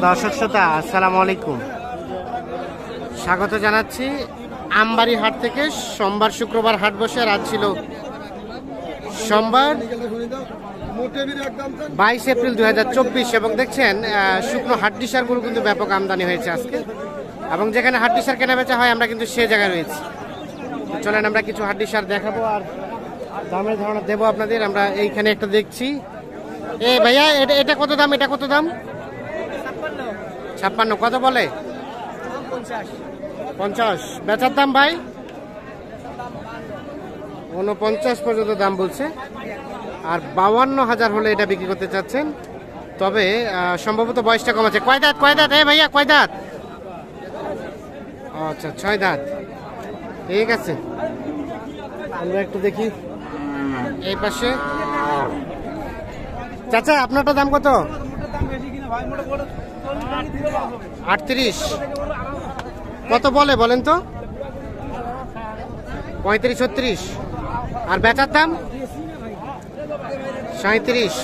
দর্শক শ্রোতা আসসালামু আলাইকুম, স্বাগত জানাচ্ছি আমবাড়ি হাট থেকে। সোমবার শুক্রবার হাট বসে, আর আজ ছিল সোমবার 22 এপ্রিল 2024 এবং দেখছেন শুকনো হাড্ডিসার গরু কিন্তু ব্যাপক আমদানি হয়েছে আজকে, এবং যেখানে হাড্ডিসার কেনা বেচা হয় আমরা কিন্তু সে জায়গায় রয়েছি। চলেন আমরা কিছু হাড্ডিসার দেখাবো আর দামের ধারণা দেবো আপনাদের। আমরা এইখানে একটা দেখছি। এ ভাইয়া, এটা কত দাম? এটা কত দাম? 56। কত বলে? 50। বেচার দাম ভাই 49 পর্যন্ত দাম বলছে, আর 52,000 হলে এটা বিক্রি করতে চাচ্ছেন। তবে সম্ভবত বয়সটা কম আছে। কয় দাঁত? কয় দাঁত? ভাইয়া কয় দাঁত? আচ্ছা 6 দাঁত। ঠিক আছে, আমরা একটু দেখি এই পাশে। চাচা আপনারটা দাম কত? 38। কত বলে বলেন তো? 35-36। আর বেচার দাম 37।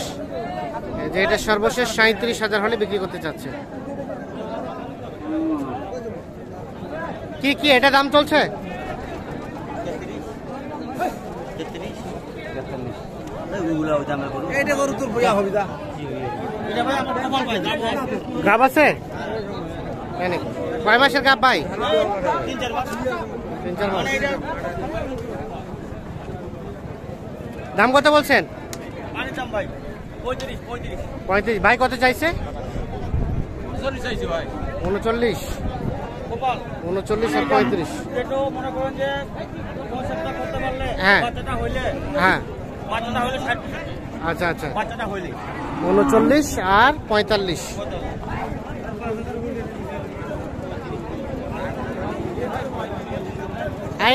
যে এটা সর্বশেষ 37,000 হলে বিক্রি করতে চাচ্ছে। কি কি এটা দাম চলছে? গাব আছে? কয় মাসের গাব ভাই? 3-4 মাস। দাম কত বলছেন? 35। ভাই কত চাইছে? 39। 39 আর 35। হ্যাঁ হ্যাঁ, আচ্ছা আচ্ছা, 39 আর 45।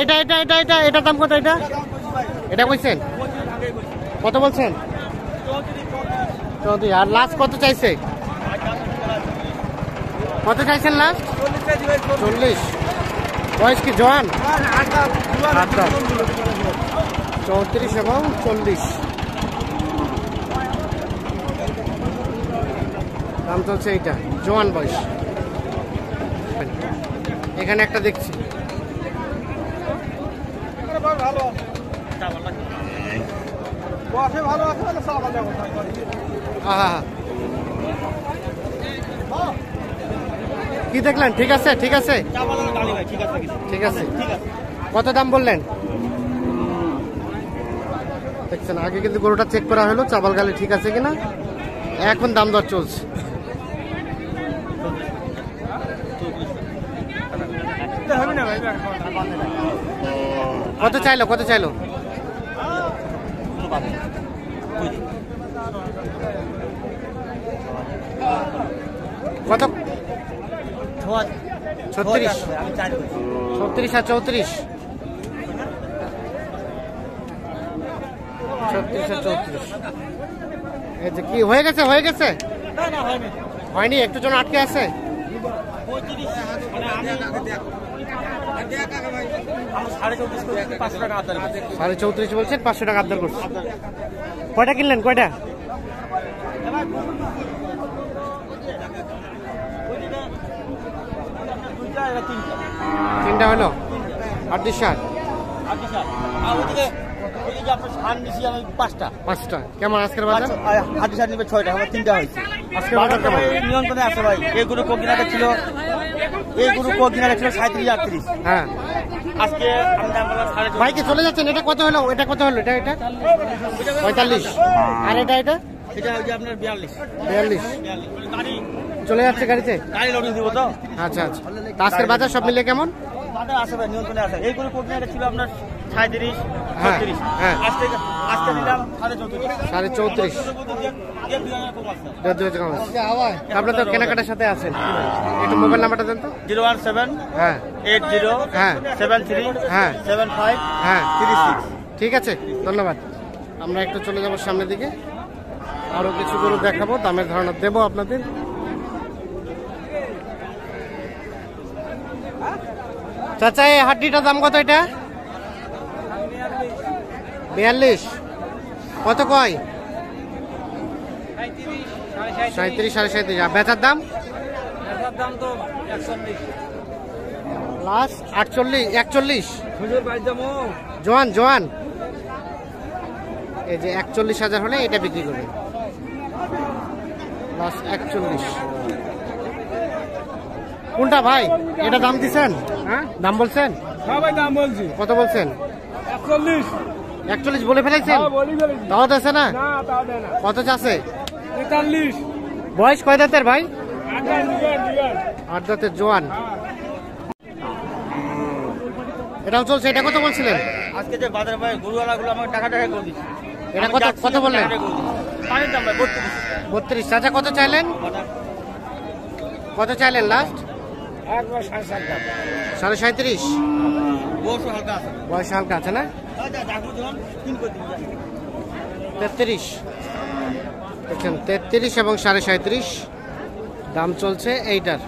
এটা এটা এটা এটা এটা দাম কত? এটা এটা কইছেন কত বলছেন? 34। আর লাস্ট কত চাইছে? কত চাইছেন লাস্ট? 40। বয়স কি জওয়ান? 34 এবং 40 দাম চলছে। এইটা জওয়ান বয়স। এখানে একটা দেখছি। কি দেখলেন? ঠিক আছে ঠিক আছে ঠিক আছে। কত দাম বললেন? দেখছেন আগে কিন্তু গরুটা চেক করা হলো চাবাল গালে ঠিক আছে কিনা, এখন দাম দর চলছে। কত চাইলো? কত চাইলো? কত? 36। 36 আর 34। 36 আর 34। এই যে কি হয়ে গেছে? হয়ে গেছে? হয়নি, একটু জন আটকে আছে। 34.5 বলছেন, 500 টাকা আবদার করছে। কয়টা কিনলেন? কয়টা? তিনটা হলো। 38। 5টা। কেমন আজকের বাজার? 38 নিবে 6টা, আমার 3টা হয়েছে। আজকের বাজার কেমন? নিয়ন্ত্রণে আছে ভাই। এই গরু কোকিনাটা ছিল, এই গরু কোকিনাটা ছিল 37-38। হ্যাঁ, আজকে আমরা ভাইকে চলে যাচ্ছেন। এটা কত হলো? এটা কত হলো? এটা এটা 45। আর এটা এটা এটা হচ্ছে আপনার 42। চলে যাচ্ছে গাড়িতে? গাড়ি লোডিং দিব তো। আচ্ছা আচ্ছা। আজকের বাজার সব মিলিয়ে কেমন? বাজার আছে ভাই, নিয়ন্ত্রণে আছে। এই গরু কোকিনাটা ছিল আপনার 37-36। হ্যাঁ, আজকে নিলাম 34.5। 34.5। আপনার তো কেনাকাটার সাথে আছেন, একটু মোবাইল নাম্বারটা দেন তো। 017 হ্যাঁ 80 হ্যাঁ 73 হ্যাঁ 75 হ্যাঁ 36। ঠিক আছে, ধন্যবাদ। আমরা একটু চলে যাব সামনের দিকে, আরো কিছু গরু দেখাবো, দামের ধারণা দেবো আপনাদের। চাচা এই হাড্ডিটার দাম কত? এটা 42। কত কয়? 37, 37.5। আর বেচার দাম দাম তো 41। লাস্ট 48 41 হুজুর ভাই দামও জোয়ান জোয়ান এই যে 41,000 হলে এটা বিক্রি করবে। লাস্ট 41। কোনটা ভাই? এটা দাম দিছেন? হ্যাঁ দাম বলছেন? হ্যাঁ ভাই দাম বলছি কত বলছেন? 41। 41 বলে ফেলাইছেন? বলি ফেলেছি। তাও আছে না? না তাও দেয় না। কত চাচ্ছে? 43। বয়স কয় দাঁতের ভাই? 8 8 দাঁতের জোয়ান। এটাও চলছে। এটা কত বলছিলেন? আজকে যে বাজার ভাই গরুওয়ালাগুলো আমাকে টাকা করে দিচ্ছে। এটা কত কত বললেন? পানির দাম ভাই 32। 32। চাচা কত চাইলেন? কত চাইলেন লাস্ট? একবার 7.5 দাম। 37.5। বয়স হালকা আছে। বয়স হালকা আছে না? আচ্ছা জাগু ধরুন 3 করে দিন। 33 দেখছেন, 33 এবং 37.5 দাম চলছে এইটার।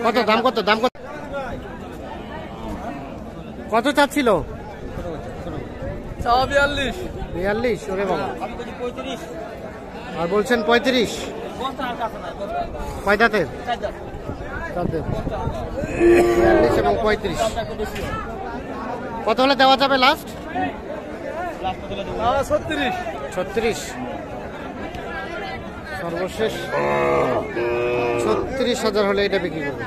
কত দাম? কত দাম? কত কত চাচ্ছিল? 42। 42। ওরে বাবা। আমি বলছি 35। আর বলছেন 35। বস্তা হালকা আছে না বস্তা। কয় দাঁতের? 4 দাম। দাঁতের 42 এবং 35। দামটা একটু বেশি হয়। কত হলে দেওয়া যাবে লাস্ট? লাস্ট কত দেব? 36। 36। সর্বশেষ 36,000 হলে এটা বিক্রি করবে।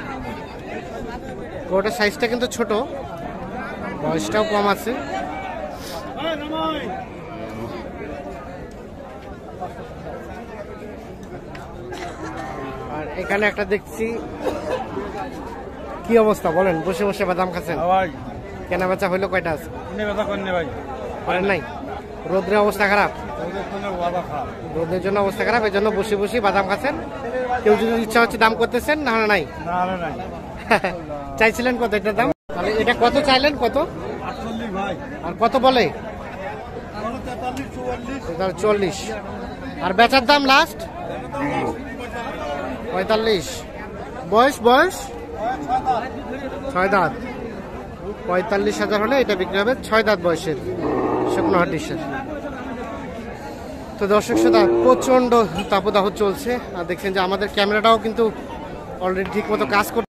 গরুটার সাইজটা কিন্তু ছোট, বয়সটাও কম আছে। আর এখানে একটা দেখছি, কি অবস্থা বলেন? বসে বসে বাদাম খাচ্ছেন? ভাই কেনা বেচা হইলো কয়টা আছে? কিনে ব্যথা করেন ভাই। করেন নাই? রোদ্রের অবস্থা খারাপ, ওদের কোনো বাবা খারাপ। রোদের জন্য অবস্থা খারাপ, এই জন্য বসে বসে বাদাম খাচ্ছেন। কেউ যদি ইচ্ছা হচ্ছে দাম করতেছেন, না হলে নাই। না না নাই। চাইছিলেন কত এটার দাম? তাহলে এটা কত চাইলেন? কত 48 ভাই। আর কত বলে? 43 44। তাহলে 40। আর বেচার দাম লাস্ট 45। বয়স বয়স 6 দাঁত। 45,000 হলে এটা বিক্রি হবে 6 দাঁত বয়সের শুকনো হাড্ডিসার। তো দর্শক শ্রোতা, প্রচন্ড তাপদাহ চলছে। আর দেখছেন যে আমাদের ক্যামেরাটাও কিন্তু অলরেডি ঠিক মতো কাজ করছে।